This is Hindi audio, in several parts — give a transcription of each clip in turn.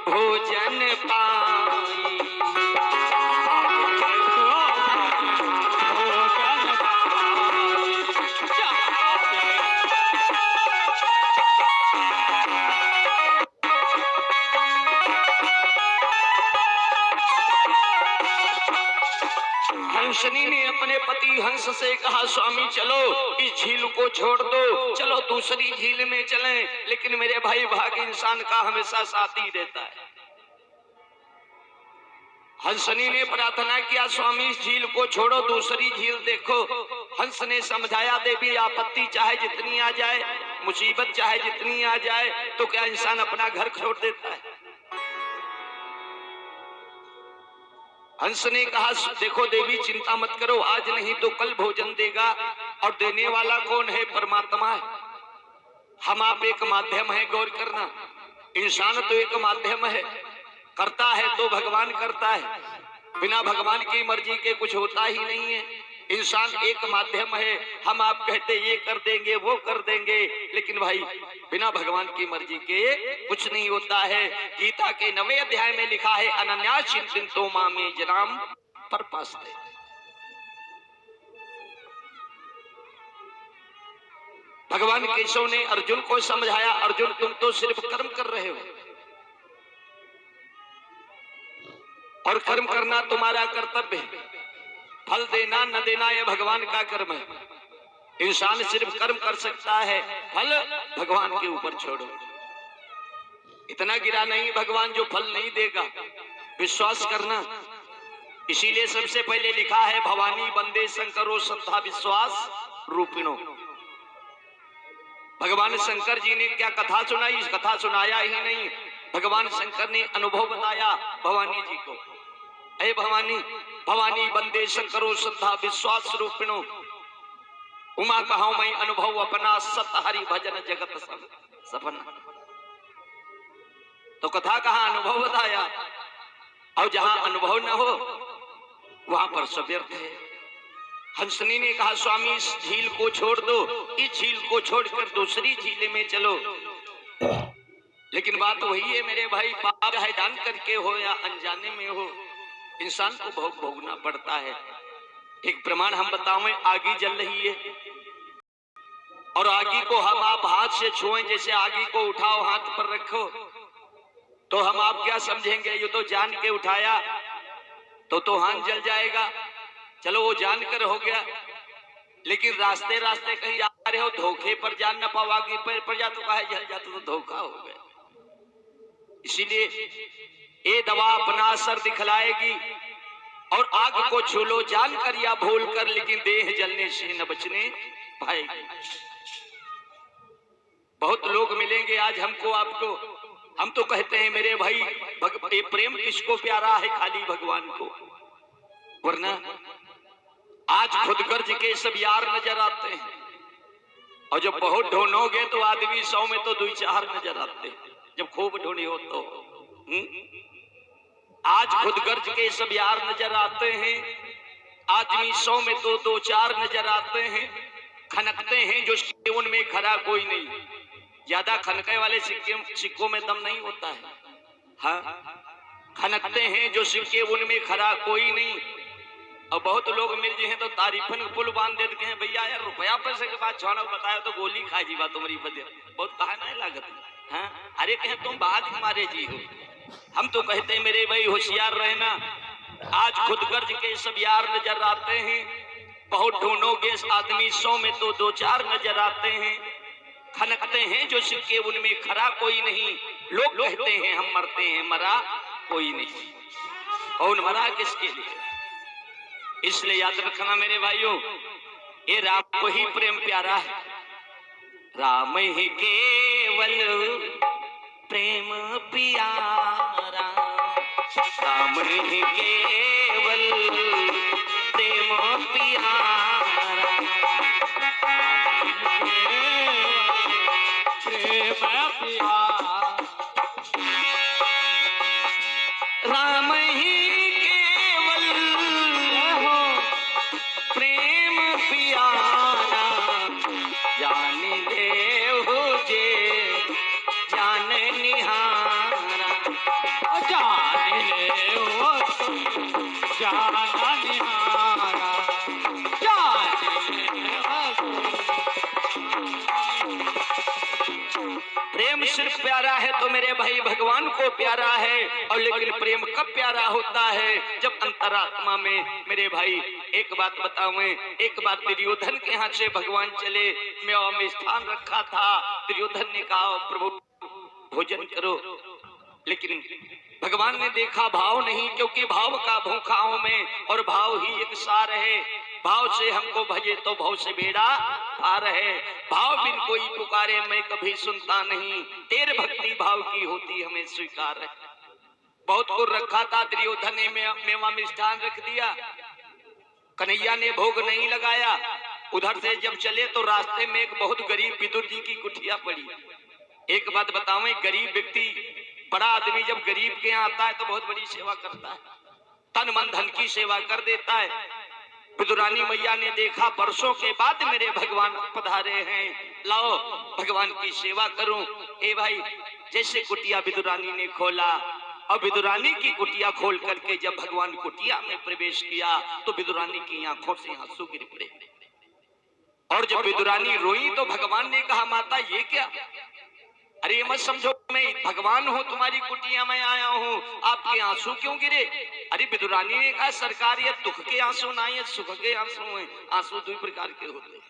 भोजन पाई। हंसनी ने अपने पति हंस से कहा, स्वामी चलो इस झील को छोड़ दो, चलो दूसरी झील में चलें। लेकिन मेरे भाई, भाग्य इंसान का हमेशा साथ ही देता है। हंसनी ने प्रार्थना किया, स्वामी इस झील को छोड़ो, दूसरी झील देखो। हंस ने समझाया, देवी आपत्ति चाहे जितनी आ जाए, मुसीबत चाहे जितनी आ जाए, तो क्या इंसान अपना घर छोड़ देता है? हंस ने कहा, देखो देवी चिंता मत करो, आज नहीं तो कल भोजन देगा, और देने वाला कौन है? परमात्मा है। हम आप एक माध्यम है, गौर करना। इंसान तो एक माध्यम है, करता है तो भगवान करता है, बिना भगवान की मर्जी के कुछ होता ही नहीं है। इंसान एक माध्यम है, हम आप कहते ये कर देंगे वो कर देंगे, लेकिन भाई बिना भगवान की मर्जी के कुछ नहीं होता है। गीता के 9वें अध्याय में लिखा है, अनन्या चिंतितो मामे जनाम परपास्ते। भगवान केशव ने अर्जुन को समझाया, अर्जुन तुम तो सिर्फ कर्म कर रहे हो, और कर्म करना तुम्हारा कर्तव्य है, फल देना न देना यह भगवान का कर्म है। इंसान सिर्फ कर्म कर सकता है, फल भगवान के ऊपर छोड़ो। इतना गिरा नहीं भगवान जो फल नहीं देगा, विश्वास करना। इसीलिए सबसे पहले लिखा है, भवानी वंदे शंकरो श्रद्धा विश्वास रूपिणो। भगवान शंकर जी ने क्या कथा सुनाई? इस कथा सुनाया ही नहीं, भगवान शंकर ने अनुभव बताया भवानी जी को। अरे भवानी, भवानी वंदे शंकरो श्रद्धा विश्वास रूपिणो। उमा कहा मैं अनुभव अपना, सत हरि भजन जगत सपन। तो कथा कहा, अनुभव बताया। और जहां अनुभव न हो वहां पर सब व्यर्थ है। हंसनी ने कहा, स्वामी इस झील को छोड़ दो, इस झील को छोड़कर दूसरी झील में चलो। लेकिन बात वही है मेरे भाई, पाप चाहे जान करके हो या अनजाने में हो, इंसान को भोग भोगना पड़ता है। एक प्रमाण हम बताओ, आगी जल रही है और आगी को हम आप हाथ से छुएं, जैसे आगी को उठाओ हाथ पर रखो, तो हम आप क्या समझेंगे? ये तो जान के उठाया, तो हाथ जल जाएगा। चलो वो जानकर हो गया, लेकिन रास्ते रास्ते कहीं जा रहे हो, धोखे पर जान न पाओ, आगे पैर पर जा तो कहा जल जाता, तो धोखा हो गया। इसीलिए ये दवा अपना असर दिखलाएगी। और आग को छू लो जान कर या भूल कर, लेकिन देह जलने से न बचने पाएगी। बहुत लोग मिलेंगे आज हमको आपको, हम तो कहते हैं मेरे भाई, प्रेम किसको प्यारा है? खाली भगवान को। वरना आज खुद गर्ज के सब यार नजर आते हैं, और जब बहुत ढूंढोगे तो आदमी 100 में तो 2-4 नजर आते हैं, जब खूब ढूंढी हो तो। आज खुद गर्ज के सब यार नजर आते हैं, आदमी 100 में तो 2-4 नजर आते हैं। खनकते हैं जो सिक्के, उनमें खरा कोई नहीं। ज्यादा खनके वाले सिक्कों में दम नहीं होता है। हाँ, खनकते हैं जो सिक्के, उनमें खरा कोई नहीं। और बहुत लोग मिल जाए तो तारीफन पुल बांध देते हैं, भैया यार रुपया पैसे के बाद छोड़ा बताया तो गोली खा जीवा तुम्हारी बदे, बहुत कहा नहीं लागत। हाँ, अरे कहे तुम बात हमारे जी हो। हम तो कहते हैं मेरे भाई होशियार रहना। आज खुद गर्ज के सब यार नजर आते हैं, बहुत ढूंढोगे आदमी 100 में तो 2-4 नजर आते हैं। खनकते हैं जो सिक्के, उनमें खरा कोई नहीं। लोग कहते हैं हम मरते हैं, मरा कोई नहीं। कौन मरा किसके लिए? इसलिए याद रखना मेरे भाइयों, ये राम को ही प्रेम प्यारा है। राम ही केवल प्रेम प्यारा, राम ही केवल प्रेम प्यारा, प्रेम प्यारा, राम ही केवल प्रेम प्यारा, जान ले हो जे जान निहारा। जाना निहारा प्रेम सिर्फ प्यारा है तो मेरे भाई भगवान को प्यारा है। और लेकिन प्रेम कब प्यारा होता है? जब अंतरात्मा में मेरे भाई। एक बात बताऊं, एक बात दुर्योधन के हाथ से भगवान चले, मेवा में स्थान रखा था। दुर्योधन ने कहा प्रभु भोजन करो, लेकिन भगवान ने देखा भाव नहीं, क्योंकि भाव का भूखाओं में और भाव ही एक सार है। भाव से हमको भजे तो भाव से बेड़ा पार है। भाव बिन कोई पुकारे मैं कभी सुनता नहीं, तेरे भक्ति भाव की होती हमें स्वीकार है। बहुत को रखा था, दुर्योधन ने मेवा मिष्ठान रख दिया, कन्हैया ने भोग नहीं लगाया। उधर से जब चले तो रास्ते में एक बहुत गरीब विदुर जी की कुटिया पड़ी। एक बात बताऊं, गरीब व्यक्ति, बड़ा आदमी जब गरीब के यहाँ आता है तो बहुत बड़ी सेवा करता है, तन मन धन की सेवा कर देता है। विदुरानी मैया ने देखा वर्षों के बाद मेरे भगवान पधारे हैं, लाओ भगवान की सेवा करूं। ए भाई, जैसे कुटिया विदुरानी ने खोला और विदुरानी की कुटिया खोल करके जब भगवान कुटिया में प्रवेश किया तो विदुरानी की आंखों से आंसू गिर पड़े। और जब विदुरानी रोई तो भगवान ने कहा माता ये क्या? अरे मत समझो मैं भगवान हूँ, तुम्हारी कुटिया में आया हूँ, आपके आंसू क्यों गिरे? अरे विदुरानी ने कहा सरकार ये दुख के आंसू ना, ये सुख के आंसू हैं। आंसू दो प्रकार के होते हैं।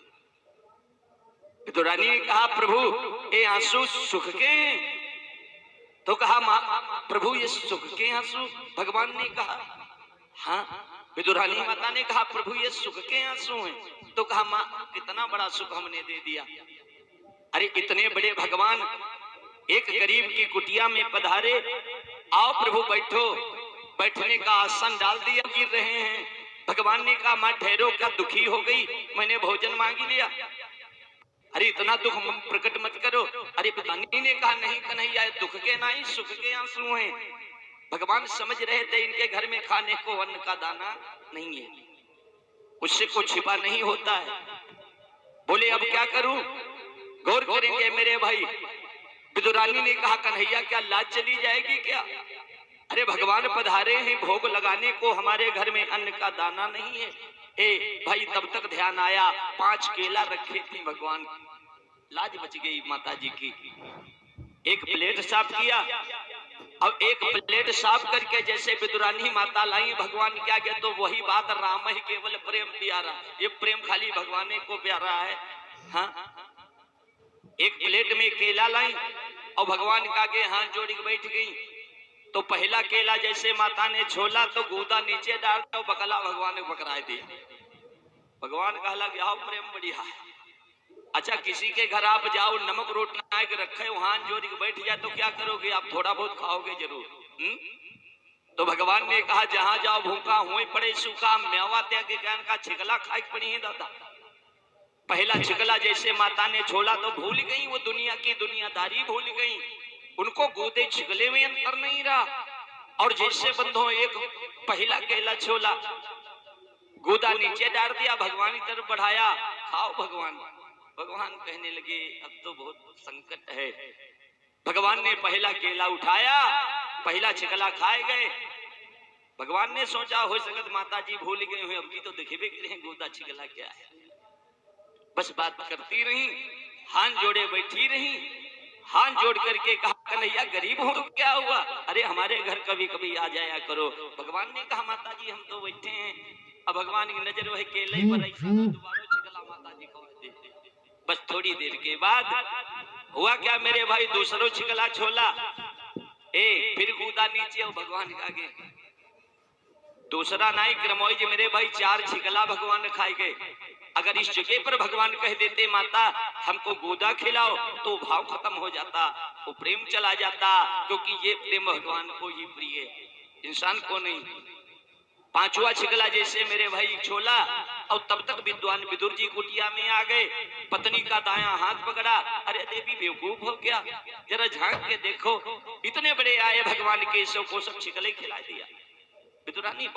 विदुरानी ने कहा प्रभु ये आंसू सुख के हैं? तो कहा माँ प्रभु ये सुख के आंसू? भगवान ने कहा हाँ। विदुरानी माता ने कहा प्रभु ये सुख के आंसू हैं? तो कहा माँ कितना बड़ा सुख हमने दे दिया। अरे इतने बड़े भगवान एक गरीब की कुटिया में पधारे, आओ प्रभु बैठो। बैठने का आसन डाल दिया, गिर रहे हैं। भगवान ने कहा माँ ठहरो, क्या दुखी हो गई? मैंने भोजन मांग लिया। अरे इतना दुख प्रकट मत करो। अरे पितानी ने कहा नहीं कन्हैया दुख के ना ही सुख के आंसू हैं। भगवान समझ रहे थे इनके घर में खाने को अन्न का दाना नहीं है, उससे कुछ छिपा नहीं होता है। बोले अब क्या करूं? गौर करेंगे मेरे भाई। विदुरानी ने कहा कन्हैया क्या लाज चली जाएगी क्या? अरे भगवान पधारे हैं भोग लगाने को, हमारे घर में अन्न का दाना नहीं है। ए भाई तब तक ध्यान आया 5 केला रखे थे भगवान, लाज बच गई माता जी की। एक प्लेट साफ किया, अब एक प्लेट साफ करके जैसे विदुरानी माता लाई भगवान क्या गया, तो वही बात राम ही केवल प्रेम प्यारा। ये प्रेम खाली भगवान को प्यारा है। हाँ, एक प्लेट में केला लाई और भगवान का आगे हाथ जोड़ के बैठ गई। तो पहला केला जैसे माता ने छोला तो गूदा नीचे डाल दिया, बकला भगवान ने पकड़ा दिया। भगवान कहला कि आओ प्रेम बढ़िया है। अच्छा किसी के घर आप जाओ, नमक रोटना के रखे हाथ जोड़ के बैठ जाए तो क्या करोगे? आप थोड़ा बहुत खाओगे जरूर। तो भगवान ने कहा जहां जाओ भूखा हुए पड़े सूखा, मेवा त्याग के ज्ञान का छिकला खाई पड़ी है दादा। पहला छिकला जैसे माता ने छोला तो भूल गई, वो दुनिया की दुनियादारी भूल गई, उनको गोदे छिकले में अंतर नहीं रहा। और जैसे बंधो एक पहला केला छोला गोदा नीचे डाल दिया, भगवान की तरफ बढ़ाया, खाओ भगवान। भगवान कहने लगे अब तो बहुत संकट है। भगवान ने पहला केला उठाया, पहला छिकला खाए गए। भगवान ने सोचा हो सकत माता जी भूल गए हुए, अब की तो देखे भी रहे गोदा छिकला क्या है। बस बात करती रही, हाथ जोड़े बैठी रही। हाथ जोड़ करके कहा कन्हैया गरीब हो तो क्या हुआ? अरे हमारे घर कभी कभी आ जाया करो। भगवान ने कहा माता जी हम तो बैठे हैं। अब भगवान की नजर वही केले पर ऐसा दोबारा छिकला माता जी को दे। बस थोड़ी देर के बाद हुआ क्या मेरे भाई, दूसरों छिकला छोला फिर कूदा नीचे और भगवान के आगे दूसरा नाई क्रमोई जी मेरे भाई 4 छिकला भगवान खाए गए। अगर इस जगह पर भगवान कह देते माता हमको गोदा खिलाओ तो भाव खत्म हो जाता, वो प्रेम चला जाता, क्योंकि ये प्रेम भगवान को ही प्रिय है, इंसान को नहीं। 5वां छिकला जैसे मेरे भाई छोला और तब तक विद्वान विदुर जी कुटिया में आ गए। पत्नी का दायां हाथ पकड़ा, अरे देवी बेवकूफ हो गया, जरा झांक के देखो, इतने बड़े आए भगवान के, सो को सब छिकले खिला दिया। विदुरानी